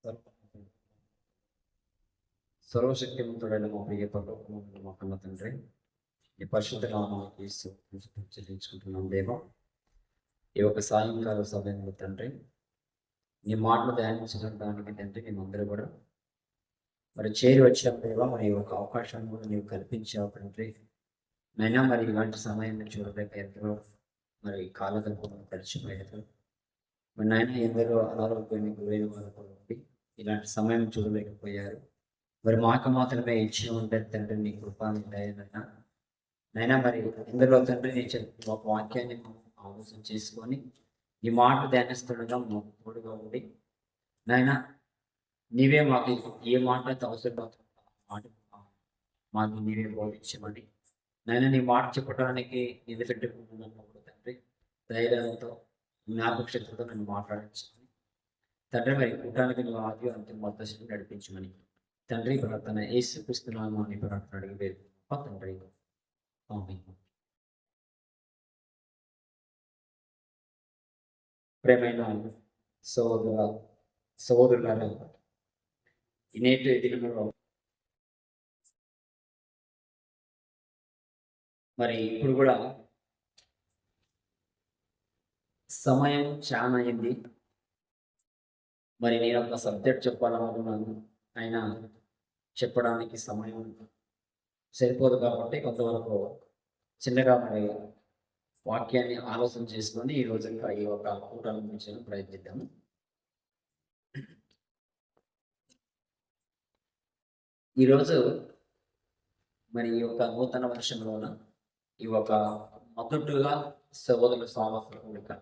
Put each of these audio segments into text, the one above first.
సర్వ- సర్వశక్తివంతుడైన మా ప్రియ పరలోకమందున్న మా కన్న తండ్రి, ఈ పరిశుద్ధ నామానికి చెల్లించుకుంటున్నాం దేవా. ఈ యొక్క సాయంకాల సమయంలో తండ్రి, నీ మాటలు ధ్యానించడానికి తండ్రి మేమందరూ కూడా మరి చేరి వచ్చాం దేవా. మరి ఈ యొక్క అవకాశాన్ని కూడా నీవు కల్పించావు తండ్రి. నైనా మరి ఇలాంటి సమయాన్ని చూడలేక ఎందరో మరి కాలగల్పంలో గడిచిపోయారు. మరి నాయన ఎందరో అనారోగ్యానికి గురైన వారు కూడా ఉండి ఇలాంటి సమయం చూడలేకపోయారు. మరి మాకు మాత్రమే ఇచ్చి ఉంటే తండ్రి నీ కృపాన్ని దయనైనా నైనా మరి ఇందులో తండ్రి నీ ఒక వాక్యాన్ని ఆలోచన చేసుకొని ఈ మాట ధ్యానిస్తుండగా మాకు తోడుగా ఉండి నాయన నీవే మాకు ఏ మాట అయితే అవసరం మాట మాకు నీవే బోధించమని నాయన నీ మాట చెప్పడానికి నిలబెట్టుకుంటున్నాను తండ్రి. ధైర్యంతో జ్ఞాపక శక్తితో నన్ను మాట్లాడించమని తండ్రి. మరి కూటానికి నువ్వు ఆది అంతిమ మొత్తం నడిపించమని తండ్రి ప్రార్థన యేసుక్రీస్తు నామమున ప్రార్థన అడిగి వేడుకుంటున్నాం తండ్రి. ఆమేన్. ప్రేమైన సహోదరులారా, ఈ నేటి దినంలో మరి ఇప్పుడు కూడా సమయం చాలా అయింది. మరి నేను ఒక సబ్జెక్ట్ చెప్పాలనుకున్నాను, అయినా చెప్పడానికి సమయం సరిపోదు కాబట్టి కొంతవరకు చిన్నగా మరి వాక్యాన్ని ఆలోచన చేసుకొని ఈ రోజు ఇంకా ఈ ఒక కూటాన్ని గురించి ప్రయత్నిద్దాము. ఈరోజు మరి ఈ యొక్క నూతన వర్షంలోన ఈ ఒక మొదటగా సహోదరుల సామర్థ్య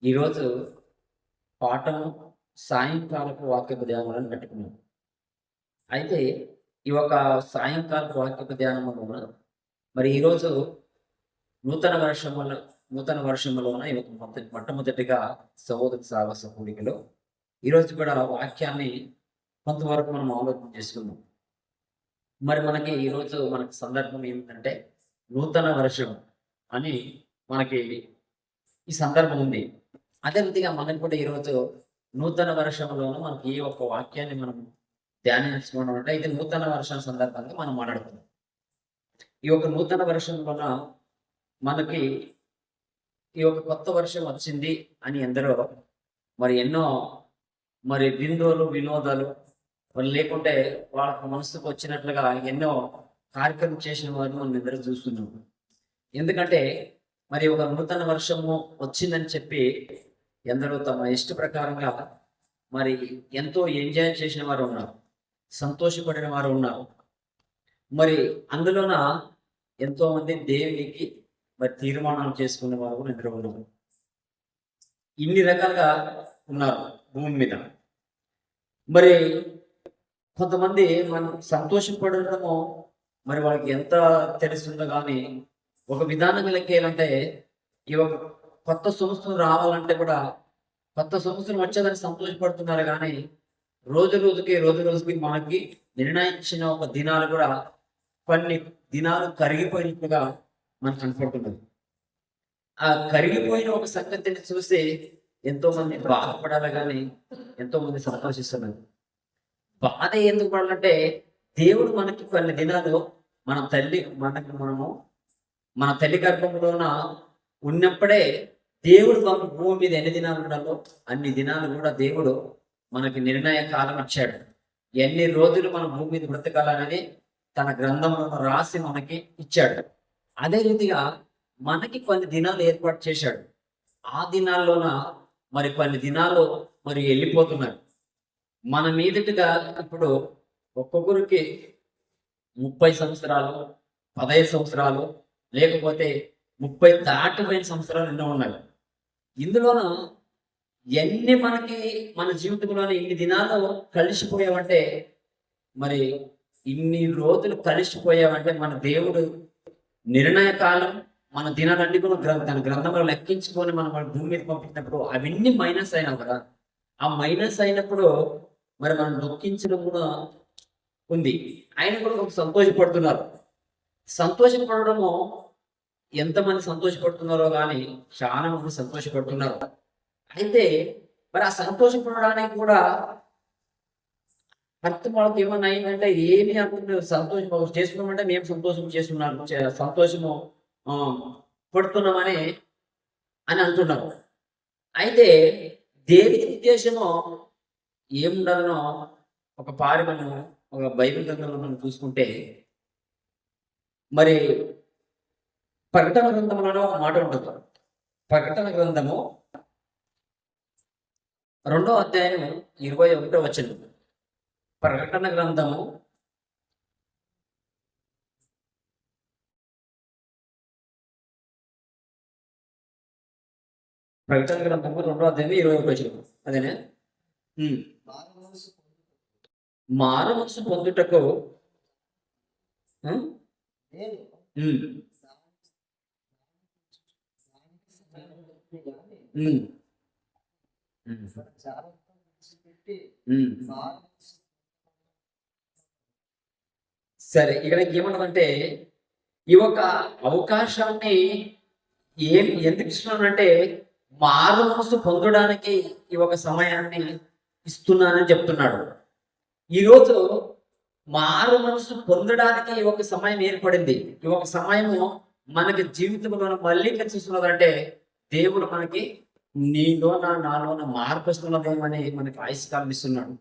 ఈరోజు పాఠము సాయంకాలపు వాక్యపు ధ్యానాలను పెట్టుకున్నాం. అయితే ఈ ఒక సాయంకాలపు వాక్యపు ధ్యానములోన మరి ఈరోజు నూతన వర్షములోన ఈ ఒక మొట్టమొదటిగా సహోదర సాహస కూడికలో ఈరోజు కూడా వాక్యాన్ని కొంతవరకు మనం ఆలోచన చేసుకున్నాం. మరి మనకి ఈరోజు మనకి సందర్భం ఏమిటంటే నూతన వర్షం అని మనకి ఈ సందర్భం ఉంది. అదే రీతిగా మనకు కూడా ఈరోజు నూతన వర్షంలోనూ మనకి ఈ ఒక్క వాక్యాన్ని మనం ధ్యానించుకోవడం అంటే ఇది నూతన వర్షం సందర్భంగా మనం మాట్లాడుతున్నాం. ఈ యొక్క నూతన వర్షంలోన మనకి ఈ యొక్క కొత్త వర్షం వచ్చింది అని ఎందరో మరి ఎన్నో మరి బిందువులు వినోదాలు మరి లేకుంటే వాళ్ళ మనసుకు వచ్చినట్లుగా ఎన్నో కార్యక్రమం చేసిన వారిని మనం ఇద్దరు చూస్తున్నాం. ఎందుకంటే మరి ఒక నూతన వర్షము వచ్చిందని చెప్పి ఎందరో తమ ఇష్ట ప్రకారంగా మరి ఎంతో ఎంజాయ్ చేసిన వారు ఉన్నారు, సంతోషపడిన వారు ఉన్నారు. మరి అందులోన ఎంతో మంది దేవునికి మరి తీర్మానాలు చేసుకునే వారు కూడా ఎందరో ఉన్నారు. ఇన్ని రకాలుగా ఉన్నారు భూమి మీద. మరి కొంతమంది మనం సంతోషపడటము మరి వాళ్ళకి ఎంత తెలుస్తుందో కానీ ఒక విధానం లెక్కేయాలంటే ఈ ఒక కొత్త సంవత్సరం రావాలంటే కూడా కొత్త సంవత్సరం వచ్చేదని సంతోషపడుతున్నారు. కానీ రోజు రోజుకి మనకి నిర్ణయించిన ఒక దినాలు కూడా కొన్ని దినాలు కరిగిపోయినట్టుగా మనకు కనపడుతున్నది. ఆ కరిగిపోయిన ఒక సంగతిని చూసి ఎంతో మంది బాధపడాలి కానీ ఎంతో మంది సంతోషిస్తున్నారు. బాధ ఎందుకు పడాలంటే దేవుడు మనకి కొన్ని దినాలు మన తల్లి గర్భంలోన ఉన్నప్పుడే దేవుడు మనకు భూమి మీద ఎన్ని దినాలు ఉండాలో అన్ని దినాలు కూడా దేవుడు మనకి నిర్ణయ కాలం ఇచ్చాడు. ఎన్ని రోజులు మన భూమి మీద బ్రతకాలనేది తన గ్రంథంలో రాసి మనకి ఇచ్చాడు. అదే రీతిగా మనకి కొన్ని దినాలు ఏర్పాటు చేశాడు. ఆ దినాల్లోన మరి కొన్ని దినాలు మరి వెళ్ళిపోతున్నారు. మన మీదటిగా ఇప్పుడు ఒక్కొక్కరికి 30 సంవత్సరాలు, 15 సంవత్సరాలు, లేకపోతే 30 దాటిపోయిన సంవత్సరాలు ఎన్నో ఉన్నాయి. ఇందులోన ఎన్ని మనకి మన జీవితంలోనే ఇన్ని దినాలు కలిసిపోయామంటే మరి ఇన్ని రోజులు కలిసిపోయామంటే మన దేవుడు నిర్ణయ కాలం మన దినాలన్నీ కూడా తన గ్రంథంలో లెక్కించుకొని మనం భూమి మీద పంపించినప్పుడు అవన్నీ మైనస్ అయినాం కదా. ఆ మైనస్ అయినప్పుడు మరి మనం దుఃఖించడం కూడా ఉంది. ఆయన కూడా ఒక సంతోషపడుతున్నారు. సంతోషపడము ఎంతమంది సంతోషపడుతున్నారో కానీ చాలా మంది సంతోషపడుతున్నారు. అయితే మరి ఆ సంతోషపడడానికి కూడా అర్థం వాళ్ళకి ఏమన్నా అయిందంటే ఏమి అర్థం లేదు. సంతోషం చేసుకున్నామంటే మేము సంతోషం చేస్తున్నాము, సంతోషము ఆ, పడుతున్నామని అని అంటున్నారు. అయితే దేవుని ఉద్దేశము ఏముండాలనో ఒక పారి మనం ఒక బైబిల్ గ్రంథంలో మనం చూసుకుంటే, మరి ప్రకటన గ్రంథంలో ఒక మాట ఉంటుంది. ప్రకటన గ్రంథము 2వ అధ్యాయం 21వ వచనం. ప్రకటన గ్రంథము 2వ అధ్యాయం 21వ వచనం. అదేనా? మారు మనసు పొందుటకు సరే, ఇక్కడ ఏమన్నదంటే ఈ ఒక అవకాశాన్ని ఎందుకు ఇస్తున్నానంటే మారు మనసు పొందడానికి ఈ ఒక సమయాన్ని ఇస్తున్నానని చెప్తున్నాడు. ఈరోజు మారు మనసు పొందడానికి ఈ ఒక సమయం ఏర్పడింది. ఈ ఒక సమయము మనకి జీవితంలో మళ్ళీ కనిపిస్తున్నదంటే దేవుడు మనకి నాలోన మార్పు వస్తున్నదేమని మనకి ఆయుష్కాలం ఇస్తున్నాడు.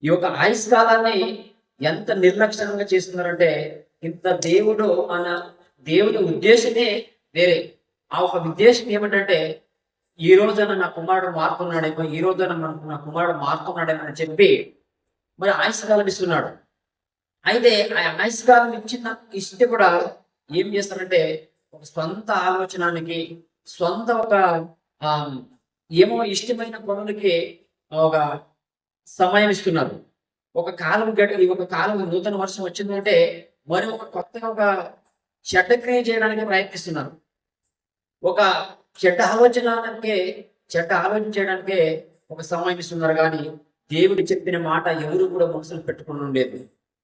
ఈ యొక్క ఆయుష్కాలాన్ని ఎంత నిర్లక్ష్యంగా చేస్తున్నారంటే ఇంత దేవుడి ఉద్దేశమే వేరే. ఆ ఒక ఉద్దేశం ఏమిటంటే ఈ రోజున నా కుమారుడు మారుతున్నాడేమో, ఈ రోజున నా కుమారుడు మారుతున్నాడేమో అని చెప్పి మరి ఆయుష్కాలం ఇస్తున్నాడు. అయితే ఆ ఆయుష్కాలం ఇస్తే కూడా ఏం చేస్తారంటే ఒక స్వంత ఆలోచనానికి, స్వంత ఒక ఏమో ఇష్టమైన పనులకి ఒక సమయం ఇస్తున్నారు. ఒక కాలం ఒక కాలం నూతన వర్షం వచ్చిందంటే మరి ఒక కొత్తగా ఒక చెడ్డ క్రియ చేయడానికి ప్రయత్నిస్తున్నారు. ఒక చెడ్డ ఆలోచన చేయడానికే ఒక సమయం ఇస్తున్నారు. కానీ దేవుడు చెప్పిన మాట ఎవరు కూడా మనసులు పెట్టుకుని ఉండేది.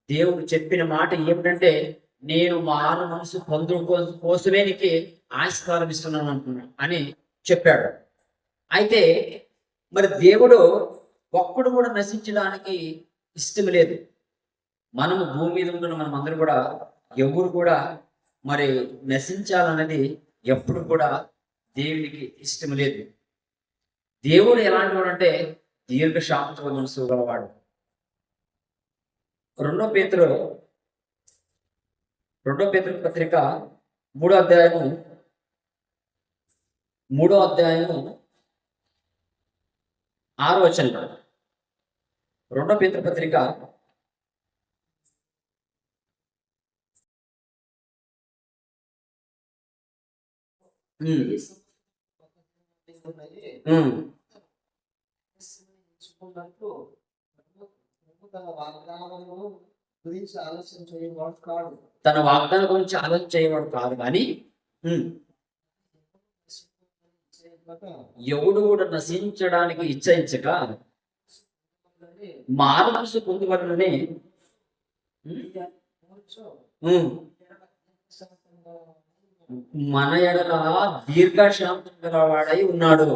దేవుడు చెప్పిన మాట ఏమిటంటే నేను మారు మనసు కోసమే నీకు ఆయుష్కాలం ఇస్తున్నాను అంటున్నాను అని చెప్పాడు. అయితే మరి దేవుడు ఒక్కడు కూడా నశించడానికి ఇష్టం లేదు. మనము భూమి మీద ఉంటున్న మనం అందరూ కూడా ఎవరు కూడా మరి నశించాలన్నది ఎప్పుడు కూడా దేవునికి ఇష్టం లేదు. దేవుడు ఎలాంటి వాడు అంటే దీర్ఘశాంత మనసు గలవాడు. 2 పేతురు పత్రిక 3వ అధ్యాయము 6వ వచనం. 2 పేతురు పత్రిక తన వాగ్దానం గురించి ఆలోచన చేయవాడు కాదు. తన వాగ్దానం గురించి ఆలోచన చేయవాడు కాదు. కానీ ఎవడు కూడా నశించడానికి ఇచ్చయించక మారు మనసు పొందువలననే మన ఎడల దీర్ఘశాంతం గలవాడై ఉన్నాడు.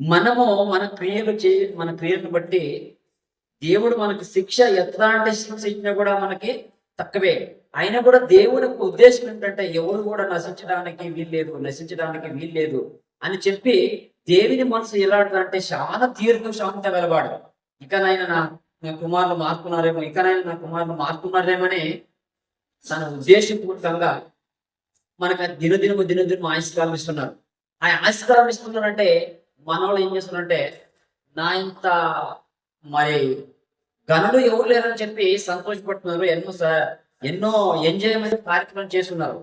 మనము మన క్రియలను బట్టి దేవుడు మనకి శిక్ష ఎట్లాంటి శిక్ష ఇచ్చినా కూడా మనకి తక్కువే. అయినా కూడా దేవుడి ఉద్దేశం ఏంటంటే ఎవరు కూడా నశించడానికి వీల్లేదు అని చెప్పి దేవుని మనసు ఎలాంటిదంటే చాలా దీర్ఘశాంత గలవాడు. ఇకనైనా నా కుమారులు మారుతున్నారేమని తన ఉద్దేశపూర్వకంగా మనకు దినదినము ఆయుష్కాలం ఇస్తున్నారు. ఆ ఆయుష్కాలం ఇస్తున్నారంటే మన వాళ్ళు ఏం చేస్తున్నారంటే నా ఇంత మరి గనుడు ఎవరు లేరని చెప్పి సంతోషపడుతున్నారు. ఎన్నో ఎంజాయ్మెంట్ కార్యక్రమం చేస్తున్నారు.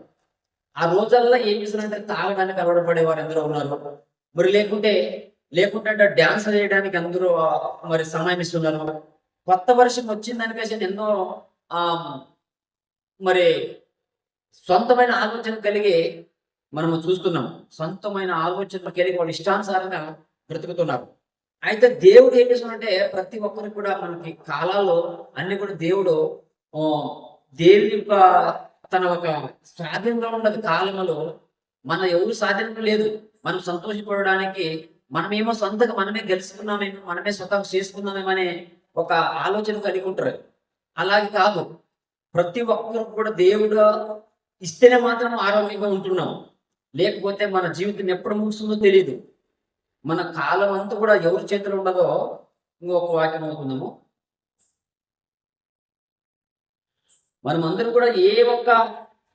ఆ రోజుల్లో ఏం చేస్తున్నారంటే తాగడానికి అలవాటు పడేవారు ఎందరో ఉన్నారు. మరి లేకుంటే డ్యాన్స్ చేయడానికి అందరూ మరి సమయం ఇస్తున్నారు. కొత్త వర్షం వచ్చిందనికేసి ఎన్నో మరి సొంతమైన ఆలోచన కలిగి మనము చూస్తున్నాం. సొంతమైన ఆలోచనలు కలిగి వాళ్ళు ఇష్టానుసారంగా బ్రతుకుతున్నారు. అయితే దేవుడు ఏం చేస్తున్నాడంటే ప్రతి ఒక్కరికి కూడా మనకి కాలాల్లో అన్ని కూడా దేవుడు దేవుని యొక్క తన ఒక స్వాధీనంలో ఉన్నది. కాలంలో మన ఎవరు స్వాధీనం లేదు. మనం సంతోషపడడానికి మనమేమో సొంతగా మనమే గెలుచుకున్నామేమో, మనమే స్వతహా చేసుకున్నామేమో అనే ఒక ఆలోచన కలిగి ఉంటారు. అలాగే కాదు. ప్రతి ఒక్కరు కూడా దేవుడు ఇస్తేనే మాత్రం ఆరోగ్యంగా ఉంటున్నాం. లేకపోతే మన జీవితం ఎప్పుడు ముగుస్తుందో తెలీదు. మన కాలం అంతా కూడా ఎవరి చేతిలో ఉండదో ఇంకొక వాక్యం అనుకుందాము. మనమందరం కూడా ఏ ఒక్క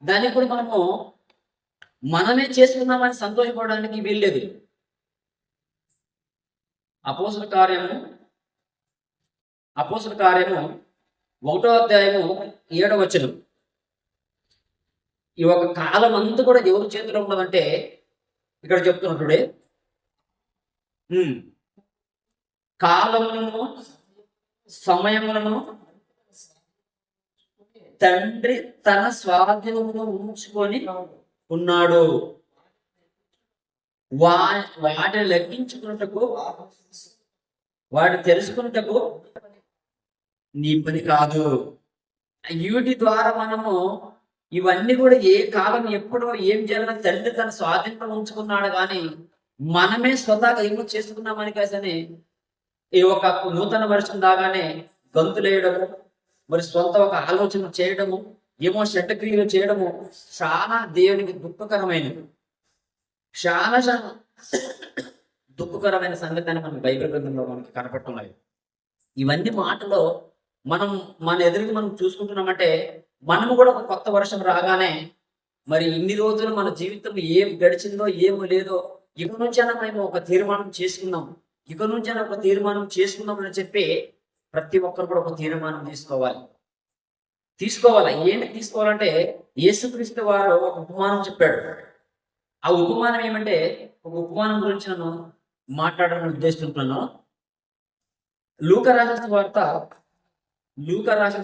దానికి కూడా మనమే చేసుకున్నామని సంతోషపడడానికి వీల్లేదు. అపోస్తల కార్యము 1వ అధ్యాయము 7వ వచనం. ఈ ఒక కాలం అంతా కూడా ఎవరి చేతిలో ఉన్నదంటే ఇక్కడ చెప్తున్నట్టుడే కాలములను సమయములను తండ్రి తన స్వాధీనంలో ఉంచుకొని ఉన్నాడు. వాటిని లెక్కించుకున్నటకు, వాటిని తెలుసుకున్నటకు నీ పని కాదు. వీటి ద్వారా మనము ఇవన్నీ కూడా ఏ కాలం ఎప్పుడో ఏం చేయాలని తండ్రి తన స్వాధీనంలో ఉంచుకున్నాడు, కానీ మనమే స్వతహాగా ఏమో చేసుకున్నామని కాసని ఈ ఒక నూతన వర్షం దాగానే గంతులేయడము, మరి సొంత ఒక ఆలోచన చేయడము, ఏమో షట్క్రియలు చేయడము చాలా దేవునికి దుఃఖకరమైనది. చాలా దుఃఖకరమైన సంగతి అని మనకి బైబిల్ గ్రంథంలో మనకి కనపడుతున్నాయి. ఇవన్నీ మాటలో మన ఎదురుగా మనం చూసుకుంటున్నామంటే మనము కూడా ఒక కొత్త వర్షం రాగానే మరి ఇన్ని రోజులు మన జీవితం ఏం గడిచిందో ఏమో లేదో ఇక నుంచైనా మేము ఒక తీర్మానం చేసుకున్నాం, ఇక నుంచైనా ఒక తీర్మానం చేసుకున్నాం అని చెప్పి ప్రతి ఒక్కరు కూడా ఒక తీర్మానం తీసుకోవాలి. ఏంటి తీసుకోవాలంటే యేసుక్రీస్తు వారు ఒక ఉపమానం చెప్పాడు. ఆ ఉపమానం ఏమంటే, ఒక ఉపమానం గురించి నన్ను మాట్లాడాలని ఉద్దేశిస్తున్నాను. లూకా రాసిన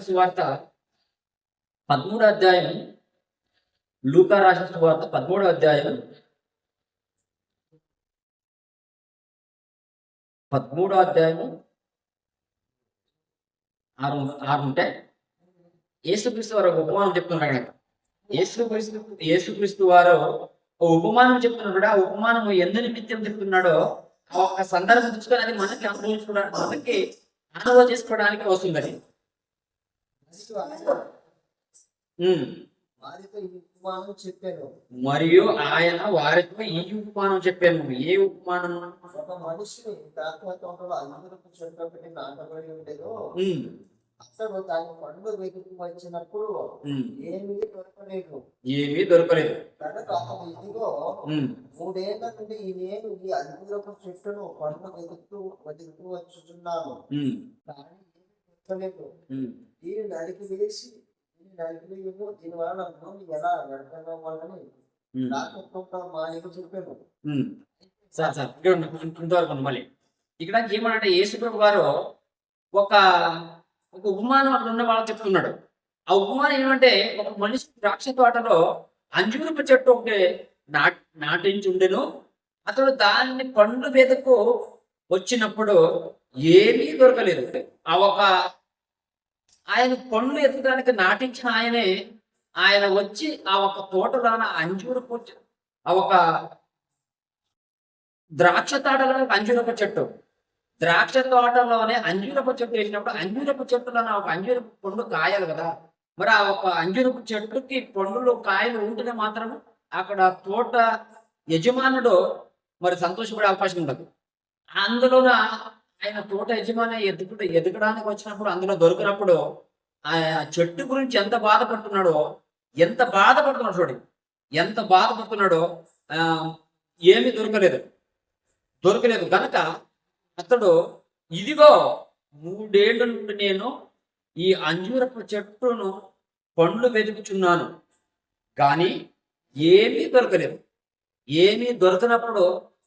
సువార్త 13వ అధ్యాయం. లూకా రాసిన సువార్త 13వ అధ్యాయం 6 ఉంటే యేసుక్రీస్తు వారు ఒక ఉపమానం చెప్తున్నాడు. యేసుక్రీస్తు వారు ఓ ఉపమానం చెప్తున్నాడు. ఆ ఉపమానం ఎందు నిమిత్తం చెప్తున్నాడో ఆ ఒక్క సందర్భం చూసుకొని అది మనకి అనుభవం చేసుకోవడానికి వస్తుందని. మరియు ఆయన వారితో ఈ ఉపమానం చెప్పాను. ఏ ఉపమానం? ఒక మనిషిని ద్రాక్ష తోటలో అందరూ చెట్టు నాటబడి ఉండేదో, అతడు దాని పండు వెతుకు వచ్చినప్పుడు ఏమీ దొరకలేదు. కనుక అతను ఇదిగో 3 ఏళ్ల నుండి నేను ఈ అంజూరపు చెట్టును పండు వెతుకుతూ వచ్చుచున్నాను, కానీ ఏమీ దొరకలేదు. దీన్ని నరికి వేసి దీని వలన భూమి ఎలా వ్యర్థంగా వాళ్ళని ద్రాక్ష మాలిక చెప్పాను. ఇంతవరకు మళ్ళీ ఇక్కడ ఏమనంటే యేసుప్రభు గారు ఒక ఉపమానం అక్కడ ఉన్న వాళ్ళకి చెప్తున్నాడు. ఆ ఉపమానం ఏమంటే, ఒక మనిషి ద్రాక్ష తోటలో అంజూరపు చెట్టు ఒకటి నాటించుండెను. అతడు దాన్ని పండు వెతుకు వచ్చినప్పుడు ఏమీ దొరకలేదు. ఆయన పండ్లు ఎత్తడానికి నాటించిన ఆయన వచ్చి ఆ ఒక తోటలో అంజూరపు ఆ ఒక ద్రాక్ష తోటలో అంజూరపు చెట్టు, ద్రాక్ష తోటలోనే అంజూరపు చెట్టు వేసినప్పుడు అంజూరపు చెట్టులోనే ఒక అంజూరపు పండు కాయాలి కదా. మరి ఆ ఒక అంజూరపు చెట్టుకి పండులు కాయలు ఉంటేనే మాత్రం అక్కడ తోట యజమానుడు మరి సంతోషపడే అవకాశం ఉండదు. అందులోన ఆయన తోట యజమాని ఎదగడానికి వచ్చినప్పుడు అందులో దొరికినప్పుడు ఆ చెట్టు గురించి ఎంత బాధపడుతున్నాడో చూడండి, ఎంత బాధపడుతున్నాడో. ఏమీ దొరకలేదు కనుక అతడు ఇదిగో 3 ఏళ్ల నుండి నేను ఈ అంజూరపు చెట్టును పండ్లు వెతుకుచున్నాను, కానీ ఏమీ దొరకలేదు. ఏమీ దొరకనప్పుడు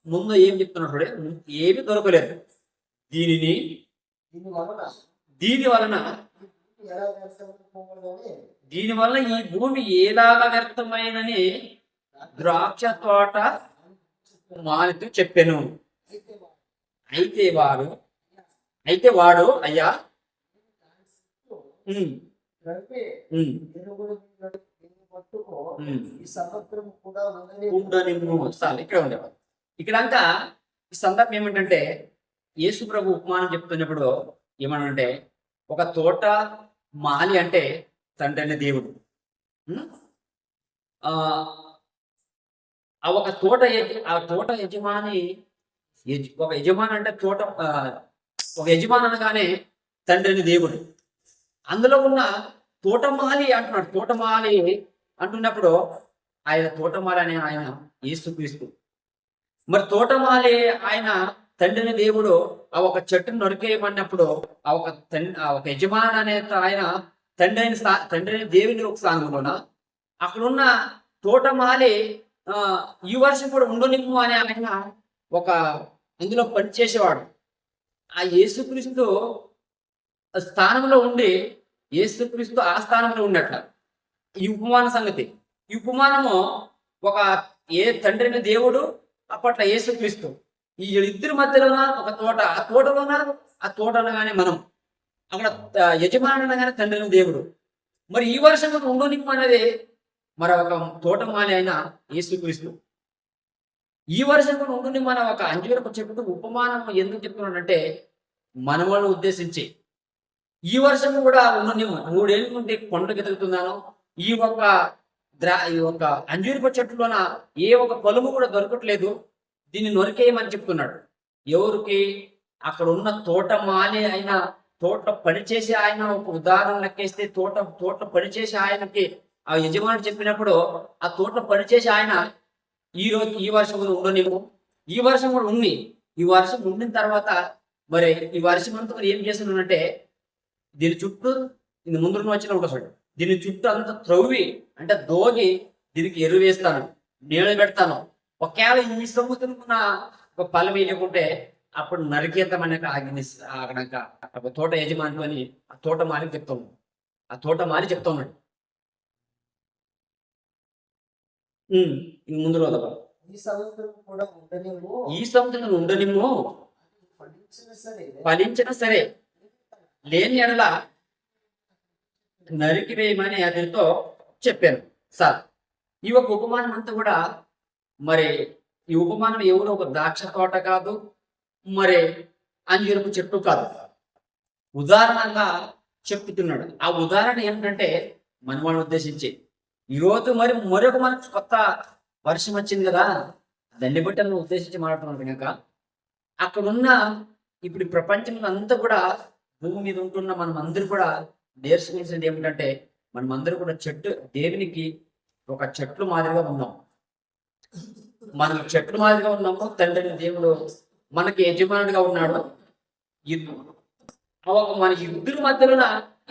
ముందు ఏం చెప్తున్నాడు? ఏమీ దొరకలేదు. దీని వలన ఈ భూమి ఎలాగా వ్యర్థమైనని ద్రాక్ష తోట మానితో చెప్పాను. అయితే వాడు అయ్యా ఉండనిమ్ము. ఇక్కడ ఉండేవాడు. ఇక్కడంతా ఈ సందర్భం ఏమిటంటే యేసు ప్రభు ఉపమానం చెప్తున్నప్పుడు ఏమనంటే ఒక తోట మాలి అంటే తండ్రి అనే దేవుడు. ఉం? ఆ ఆ ఒక ఆ తోట యజమాని ఒక యజమాని అంటే ఒక యజమాని అనగానే తండ్రి అనే దేవుడు. అందులో ఉన్న తోటమాలి అంటున్నాడు. తోటమాలి అంటున్నప్పుడు ఆయన తోటమాలి అనే ఆయన యేసుక్రీస్తు. మరి తోటమాలి ఆయన తండ్రిని దేవుడు ఆ ఒక చెట్టును నరికేయమన్నప్పుడు ఆ ఒక యజమాని అనే ఆయన తండ్రిని దేవుని ఒక స్థానంలోన అక్కడున్న తోటమాలి ఈ వర్షం కూడా ఉండనిమ్ము అనే ఆయన ఒక అందులో పనిచేసేవాడు. ఆ యేసుక్రీస్తు స్థానంలో ఉండి యేసుక్రీస్తు ఆ స్థానంలో ఉన్నట్ల ఈ ఉపమాన సంగతి. ఈ ఉపమానము ఒక తండ్రిని దేవుడు అప్పట్లో యేసుక్రీస్తు ఈ ఇద్దరి మధ్యలోన ఒక తోట, ఆ తోటలోన ఆ తోట అనగానే మనం అక్కడ యజమాని అనగానే తండ్రిని దేవుడు. మరి ఈ వర్షం ఉండనిమ్ము అనేది మరి ఒక తోటమాలి అయిన యేసుక్రీస్తు. ఈ వర్షం కూడా ఉండనిమ్ము అనే ఒక అంజూరపు చెట్టు ఉపమానం ఎందుకు చెప్తున్నాడంటే మనవలను ఉద్దేశించి ఈ వర్షం కూడా ఉండనిమ్ము. 3 ఏళ్ళ నుండి కొండకు ఎదుగుతున్నాను. ఈ ఒక అంజూరపు చెట్టులోన ఏ ఒక పొలము కూడా దొరకట్లేదు, దీన్ని నొరికేయమని చెప్తున్నాడు. ఎవరికి? అక్కడ ఉన్న తోటమాలి అయిన తోట పనిచేసే ఆయన. ఒక ఉదాహరణ లెక్కేస్తే తోట పనిచేసే ఆయనకి ఆ యజమాని చెప్పినప్పుడు ఆ తోట పనిచేసే ఆయన ఈ వర్షం కూడా ఉండనివ్వు, ఈ వర్షం కూడా ఉంది. ఈ వర్షం ఉండిన తర్వాత మరి ఈ వర్షం అంతా ఏం చేస్తున్నానంటే దీని చుట్టూ ఇది ముందు వచ్చిన ఉంటుంది, దీని చుట్టూ అంత త్రవ్వి అంటే దోగి దీనికి ఎరువు వేస్తాను, నీళ్ళు పెడతాను. ఒకవేళ ఈ సంవత్సరం ఒక ఫలం వేయకుంటే అప్పుడు నరికేద్దాం అనే అక్కడ తోట యజమాని అని ఆ తోటమాలి చెప్తా ఉన్నాడు. ముందు రోజు ఈ సంవత్సరం కూడా ఉండనిమ్ము, ఫలించినా సరే లేని ఎడల నరికివేయమని అతనితో చెప్పాను. సార్ ఈ ఒక ఉపమానం అంతా కూడా మరి ఈ ఉపమానం ఎవరు ఒక ద్రాక్ష తోట కాదు, మరి అంజూరపు చెట్టు కాదు, ఉదాహరణగా చెప్తున్నాడు. ఆ ఉదాహరణ ఏంటంటే మనవాళ్ళని ఉద్దేశించి ఈరోజు మరొక మనకు కొత్త వర్షం వచ్చింది కదా, దాన్ని బట్టి ఉద్దేశించి మాట్లాడుతున్నాడు కనుక అక్కడున్న ఇప్పుడు ప్రపంచంలో అంతా కూడా భూమి మీద ఉంటున్న మనం అందరూ కూడా నేర్చుకోవాల్సింది ఏమిటంటే మనం అందరూ కూడా దేవునికి ఒక చెట్లు మాదిరిగా ఉన్నాం. మనం చెట్లు మాదిరిగా ఉన్నాము. తండ్రిని దేవుడు మనకి యజమానుడిగా ఉన్నాడు. మన ఇద్దరి మధ్యలోన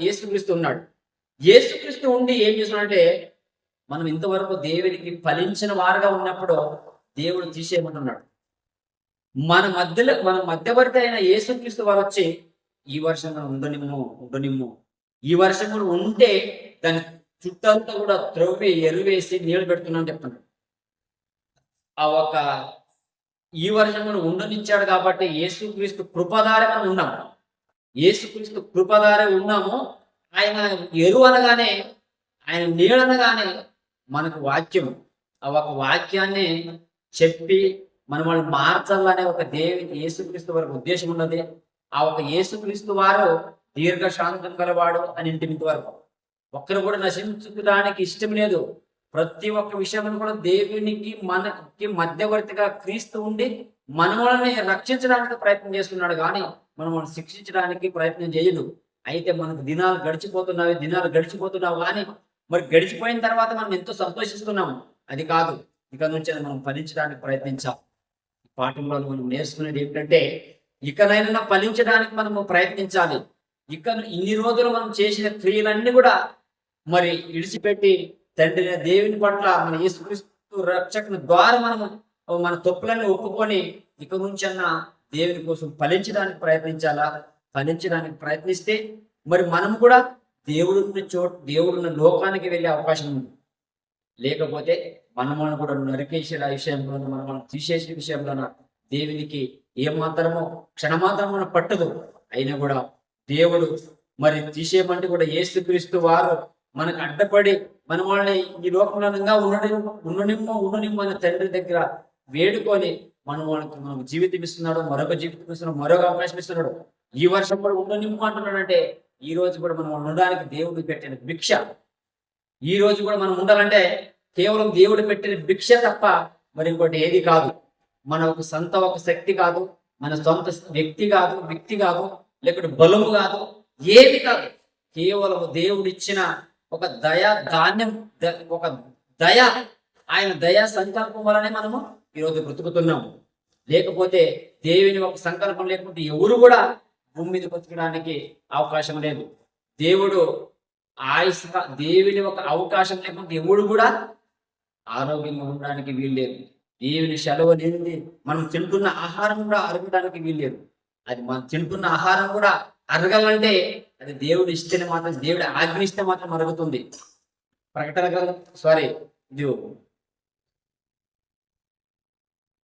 యేసుక్రీస్తు ఉన్నాడు. యేసుక్రీస్తు ఉండి ఏం చేస్తున్నాడంటే మనం ఇంతవరకు దేవునికి ఫలించిన వారుగా ఉన్నప్పుడు దేవుడు తీసేయమంటున్నాడు. మన మధ్యవర్తి అయిన యేసుక్రీస్తు వారు వచ్చి ఈ వర్షం ఉండనిమ్ము, ఈ వర్షం కూడా ఉంటే దాని చుట్టంతా కూడా త్రవ్వి ఎరువేసి నీళ్లు పెడుతున్నాను చెప్తున్నాడు. ఈ వర్షం కూడా ఉండనిచ్చాడు కాబట్టి యేసుక్రీస్తు కృపధారే మనం ఉన్నాము. యేసుక్రీస్తు కృపధారే ఉన్నాము. ఆయన ఎరువు అనగానే, ఆయన నీడనగానే మనకు వాక్యం, ఆ ఒక వాక్యాన్ని చెప్పి వాళ్ళు మార్చాలనే ఒక యేసుక్రీస్తు వారికి ఉద్దేశం ఉన్నది. ఆ ఒక యేసుక్రీస్తు వారు దీర్ఘశాంతం గలవాడు అని ఇంతవరకు ఒక్కరు కూడా నశించడానికి ఇష్టం లేదు. ప్రతి ఒక్క విషయంలో కూడా దేవునికి మనకి మధ్యవర్తిగా క్రీస్తు ఉండి మనల్ని రక్షించడానికి ప్రయత్నం చేస్తున్నాడు, కానీ మనం శిక్షించడానికి ప్రయత్నం చేయదు. అయితే మనకు దినాలు గడిచిపోతున్నావు కానీ మరి గడిచిపోయిన తర్వాత మనం ఎంతో సంతోషిస్తున్నాము. అది కాదు, ఇక నుంచి మనం ఫలించడానికి ప్రయత్నించాం. పాఠంలో మనం నేర్చుకునేది ఏమిటంటే ఇకనైనా ఫలించడానికి మనము ప్రయత్నించాలి. ఇన్ని రోజులు మనం చేసిన క్రియలన్నీ కూడా మరి విడిచిపెట్టి తండ్రి దేవుని పట్ల మన యేసుక్రీస్తు రక్షకుని ద్వారా మన తప్పులన్నీ ఒప్పుకొని ఇక నుంచన్నా దేవుని కోసం ఫలించడానికి ప్రయత్నించాలా. ఫలించడానికి ప్రయత్నిస్తే మరి మనం కూడా దేవుడున్న లోకానికి వెళ్ళే అవకాశం ఉంది. లేకపోతే మనల్ని కూడా నరికేసే విషయంలోనూ మనం తీసేసే విషయంలోన దేవునికి ఏమాత్రమో క్షణమాత్రమో పట్టదు. అయినా కూడా దేవుడు మరి తీసేయమంటే కూడా యేసుక్రీస్తు వారు మనకు అడ్డపడి మన వాళ్ళని ఈ లోకంలో ఉండనిమ్ము అనే తండ్రి దగ్గర వేడుకొని మనకు జీవితం ఇస్తున్నాడు, మరొక జీవితం ఇస్తున్నాడు, మరొక అవకాశం ఇస్తున్నాడు. ఈ వర్షం కూడా ఉండనిమ్ము అంటున్నాడంటే ఈ రోజు కూడా మనం ఉండడానికి దేవుడు పెట్టిన భిక్ష. ఈ రోజు కూడా మనం ఉండాలంటే కేవలం దేవుడు పెట్టిన భిక్ష తప్ప మరి ఇంకోటి ఏది కాదు. మన ఒక శక్తి కాదు, మన సొంత వ్యక్తి కాదు, లేకపోతే బలము కాదు, ఏది కాదు. కేవలం దేవుడిచ్చిన ఒక ధాన్యం, ఒక దయ, ఆయన దయా సంకల్పం వలనే మనము ఈరోజు బ్రతుకుతున్నాము. లేకపోతే దేవుని ఒక సంకల్పం లేకపోతే ఎవరు కూడా భూమి మీద బ్రతకడానికి అవకాశం లేదు. దేవుని ఒక అవకాశం లేకపోతే ఎవడు కూడా ఆరోగ్యంగా ఉండడానికి వీల్లేదు. దేవుని సెలవు లేనిది మనం తింటున్న ఆహారం కూడా అరగడానికి వీల్లేదు. అది మనం తింటున్న ఆహారం కూడా అరగాలంటే అది దేవుడు ఇస్తేనే మాత్రం, దేవుడి ఆజ్ఞ ఇస్తే మాత్రం అరుగుతుంది. ప్రకటన గ్రంథం ఇది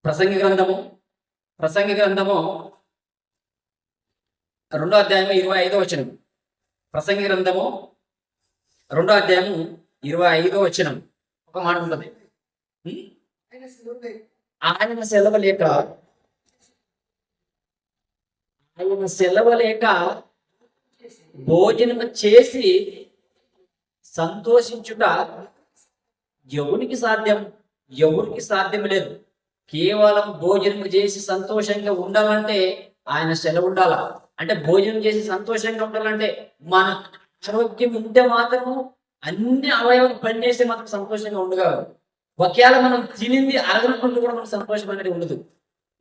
ప్రసంగి గ్రంథము 2వ అధ్యాయము 25వ వచనం. ప్రసంగి గ్రంథము 2వ అధ్యాయము 25వ వచనం ఒక మాట ఉంటుంది. ఆయన సెలవు లేక భోజనం చేసి సంతోషించుట ఎవరికి సాధ్యం లేదు. కేవలం భోజనం చేసి సంతోషంగా ఉండాలంటే ఆయన సెలవు ఉండాలా. అంటే భోజనం చేసి సంతోషంగా ఉండాలంటే మన ఆరోగ్యం ఉంటే మాత్రము అన్ని అవయవాలు పనిచేస్తే మాత్రం సంతోషంగా ఉండగలరు. ఒకవేళ మనం తినింది అరగనప్పుడు కూడా మనకు సంతోషం అనేది ఉండదు.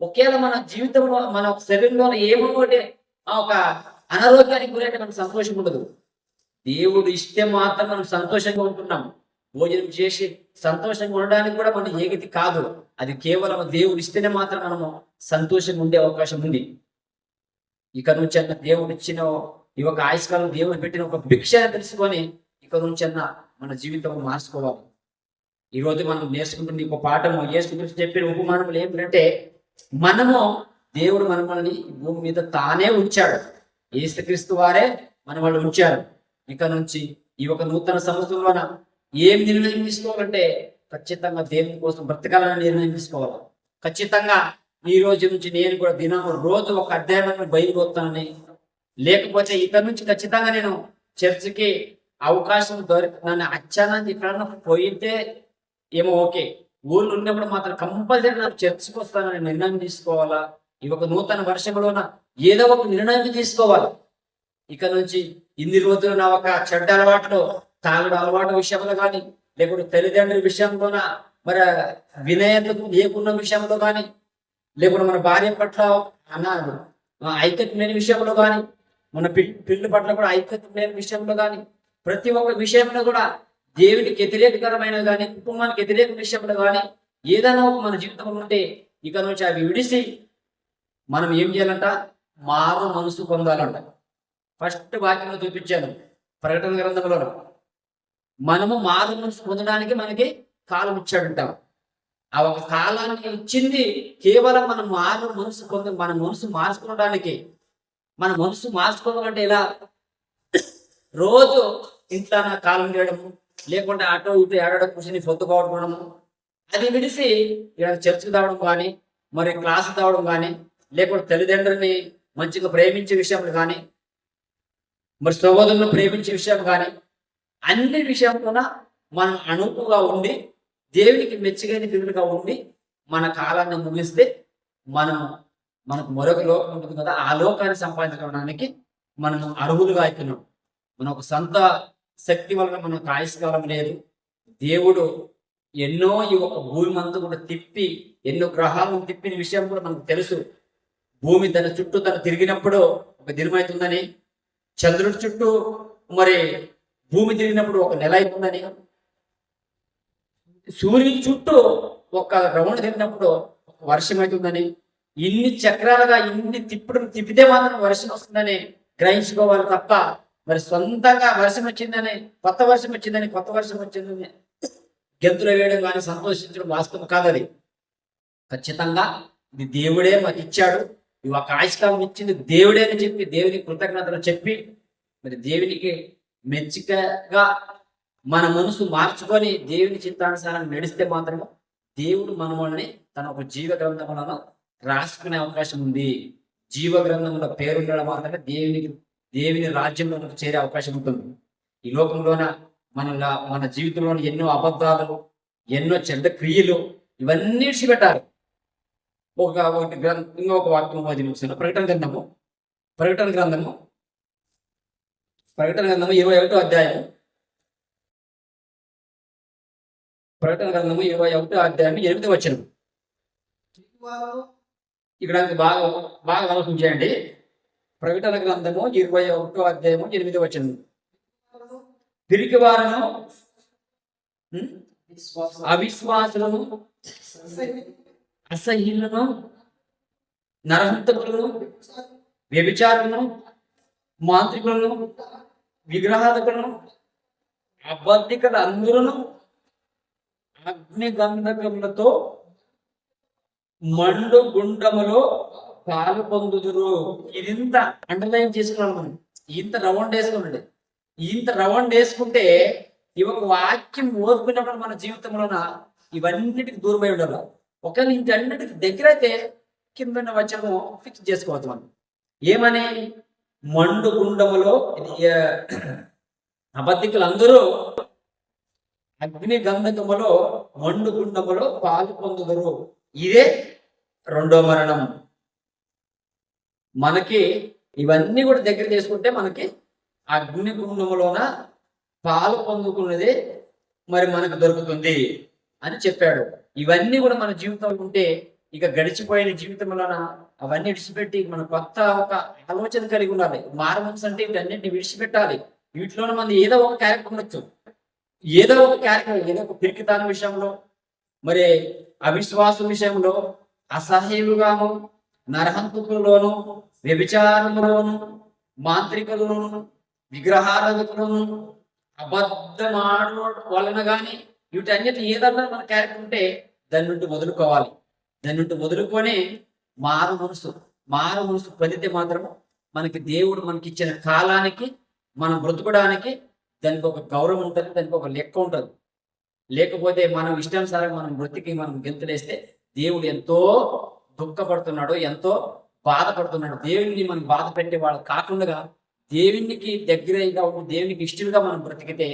ఒకవేళ మన జీవితంలో మన శరీరంలో ఏమో ఒక అనారోగ్యానికి గురైతే మనకు సంతోషం ఉండదు. దేవుడు ఇస్తే మాత్రం మనం సంతోషంగా ఉంటున్నాం. భోజనం చేసి సంతోషంగా ఉండడానికి కూడా మనం ఏగతి కాదు. అది కేవలం దేవుడు ఇస్తేనే మాత్రం మనము సంతోషంగా ఉండే అవకాశం ఉంది. ఇక నుంచి అన్న దేవుడు ఇచ్చిన ఈ ఒక ఆయుష్కాలం దేవుడు పెట్టిన ఒక భిక్ష తెలుసుకొని ఇక నుంచి అన్న మన జీవితం మార్చుకోవాలి. ఈరోజు మనం నేర్చుకుంటున్న ఒక పాఠము యేసు గురించి చెప్పిన ఉపమానములు ఏమిటంటే, మనము దేవుడు మనల్ని భూమి మీద తానే ఉంచాడు. యేసుక్రీస్తు వారే మనల్ని ఉంచారు. ఇక నుంచి ఈ ఒక నూతన సంవత్సరంలోన ఏం నిర్ణయం తీసుకోవాలంటే ఖచ్చితంగా దేవుని కోసం బ్రతకాలని నిర్ణయం తీసుకోవాలి. ఖచ్చితంగా ఈ రోజు నుంచి నేను కూడా రోజు ఒక అధ్యాయం బయలుకి వస్తానని, లేకపోతే ఇక్కడ నుంచి ఖచ్చితంగా నేను చర్చికి అవకాశం నన్ను అచ్చానని ఇక్కడ పోయితే ఏమో ఓకే, ఊళ్ళో ఉన్నప్పుడు మాత్రం కంపల్సరీ నాకు చర్చికి వస్తానని నిర్ణయం తీసుకోవాలా. ఈ ఒక నూతన వర్షంలోన ఏదో ఒక నిర్ణయం తీసుకోవాలి. ఇక నుంచి ఇన్ని రోజులు నా ఒక చెడ్డ అలవాట్లు, తాగుడు అలవాటు విషయంలో కానీ, లేకపోతే తల్లిదండ్రుల విషయంలోన, మరి వినయత లేకున్న విషయంలో కానీ, లేకపోతే మన భార్య పట్ల ఐక్యత లేని విషయంలో కానీ, మన పిల్లల పట్ల కూడా ఐక్యత లేని విషయంలో కానీ, ప్రతి ఒక్క విషయంలో కూడా దేవునికి వ్యతిరేకకరమైన కానీ, కుటుంబానికి వ్యతిరేక విషయంలో కానీ ఏదైనా ఒక మన జీవితంలో ఉంటే ఇక నుంచి అవి విడిసి మనం ఏం చేయాలంట, మారు మనసు పొందాలంట. ఫస్ట్ వాక్యంలో చూపించాను ప్రకటన గ్రంథంలో, మనము మారు మనసు పొందడానికి మనకి కాలం ఇచ్చాడంటాం. ఆ ఒక కాలాన్ని ఇచ్చింది కేవలం మనం మారు మనసు మన మనసు మార్చుకోవడానికి. మన మనసు మార్చుకోవాలంటే ఎలా? రోజు ఇంట్లో కాలం చేయడము, లేకుంటే అటో ఇటు ఏడాడో కూర్చొని పొద్దుకోవడము, అది విడిసి ఇక్కడ చర్చికి రావడం కానీ, మరి క్లాసుకి రావడం కానీ, లేకుంటే తల్లిదండ్రుల్ని మంచిగా ప్రేమించే విషయంలో కానీ, మరి సహోదరులను ప్రేమించే విషయం కానీ, అన్ని విషయంలోన మనం అనుకుగా ఉండి దేవునికి మెచ్చగైన బిడ్డలుగా ఉండి మన కాలాన్ని ముగిస్తే మనకు మరొక లోకం ఉంటుంది కదా, ఆ లోకాన్ని సంపాదించడానికి మనం అర్హులుగా అవుతున్నాం. మన ఒక సొంత శక్తి వలన మనకు ఆయుష్కాలం లేదు. దేవుడు ఎన్నో ఈ ఒక భూమి అంతా కూడా తిప్పి, ఎన్నో గ్రహాలను తిప్పిన విషయం కూడా మనకు తెలుసు. భూమి తన చుట్టూ తను తిరిగినప్పుడు ఒక దినమవుతుందని, చంద్రుడి చుట్టూ మరి భూమి తిరిగినప్పుడు ఒక నెల అవుతుందని, సూర్యుని చుట్టూ ఒక రౌండ్ తిరిగినప్పుడు ఒక వర్షం అవుతుందని, ఇన్ని చక్రాలుగా ఇన్ని తిప్పితే మాత్రం వర్షం వస్తుందని గ్రహించుకోవాలి తప్ప, మరి సొంతంగా వర్షం వచ్చిందని, కొత్త వర్షం వచ్చిందని గెంతులు వేయడం కానీ సంతోషించడం వాస్తవం కాదని. ఖచ్చితంగా ఇది దేవుడే మాకు ఇచ్చాడు, ఈ ఒక ఆయుష్కాలం ఇచ్చింది దేవుడే అని చెప్పి దేవునికి కృతజ్ఞతలు చెప్పి, మరి దేవునికి మెచ్చికగా మన మనసు మార్చుకొని దేవుని చిత్తానుసారాన్ని నడిస్తే మాత్రము దేవుడు మనల్ని తన ఒక జీవ గ్రంథములను రాసుకునే అవకాశం ఉంది. జీవ గ్రంథంలో పేరుండడం మాత్రమే దేవుని రాజ్యంలోకి చేరే అవకాశం ఉంటుంది. ఈ లోకంలోన మన జీవితంలోని ఎన్నో అబద్ధాలు, ఎన్నో చెడ్డ క్రియలు ఇవన్నీ విడిచిపెట్టాలి. ఒకటి ఇంకొక వాక్యం అది చూస్తున్నా. ప్రకటన గ్రంథము 21వ అధ్యాయం. ప్రకటన గ్రంథము 21వ అధ్యాయం 8వ వచనం. ఇక్కడ బాగా ఆలోచించండి. ప్రకటన గ్రంథము 21వ అధ్యాయము 8వ వచనం. పిరికి వారును, అవిశ్వాసులను, అసహ్యులను, నరహంతకులను, వ్యభిచారులను, మాంత్రికులను, విగ్రహాధకులను, అబద్ధికులు అందరూ అగ్ని గంధకములతో మండు గుండములో పాలు పొందుదురు. ఇదింత అండర్లైన్ చేసుకున్నాను. మనం ఇంత రౌండ్ వేసుకుంటే ఈ ఒక వాక్యం ఓదుకున్నప్పుడు మన జీవితంలోన ఇవన్నిటికి దూరమై ఉండాలి. ఒకవేళ ఇంటన్నిటికి దగ్గర అయితే కింద వచనము ఫిక్స్ చేసుకోవచ్చు. మనం ఏమని, మండు గుండములో అబద్ధికులు అందరూ అగ్ని గంధకములో మండు గుండములో పాలు పొందుదురు. ఇదే రెండో మరణం. మనకి ఇవన్నీ కూడా దగ్గర చేసుకుంటే మనకి అగ్ని గుండములోన పాలు పొందుకున్నది మరి మనకు దొరుకుతుంది అని చెప్పాడు. ఇవన్నీ కూడా మన జీవితంలో ఉంటే ఇక గడిచిపోయిన జీవితంలోన అవన్నీ విడిచిపెట్టి మన కొత్త ఒక ఆలోచన కలిగి ఉండాలి. మారమనసు అంటే వీటన్నిటిని విడిచిపెట్టాలి. వీటిలోనే మన ఏదో ఒక క్యారెక్టర్ ఉండొచ్చు, ఏదో ఒక పిరికితాన విషయంలో, మరి అవిశ్వాసం విషయంలో, అసహ్యులుగాను, నరహంతకులలోను, వ్యభిచారములోను, మాంత్రికులను, విగ్రహారాధకులను, అబద్ధమాడు వలన కానీ వీటన్నిటి ఏదన్నా మన క్యారెక్టర్ ఉంటే దాని నుండి వదులుకోవాలి. దాని నుండి వదులుకొని మారు మనసు పొందితే మాత్రము మనకి దేవుడు మనకి ఇచ్చిన కాలానికి మనం బ్రతుకడానికి దానికి ఒక గౌరవం ఉంటుంది, దానికి ఒక లెక్క ఉంటుంది. లేకపోతే మనం ఇష్టానుసారంగా మనం బ్రతికి మనం గెంతులేస్తే దేవుడు ఎంతో దుఃఖపడుతున్నాడు, ఎంతో బాధపడుతున్నాడు. దేవుడిని మనం బాధ పెట్టేవాడు కాకుండా దేవునికి దగ్గరగా ఉండి దేవునికి ఇష్టంగా మనం బ్రతికితే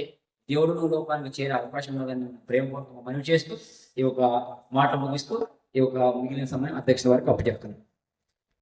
దేవుడు లోకానికి చేరే అవకాశం ఉన్నదని ప్రేమపూర్వకంగా మనవి చేస్తూ ఈ ఒక మాట ముగిస్తూ ఈ ఒక మిగిలిన సమయం అధ్యక్షుల వారికి అప్పచెప్తున్నాను.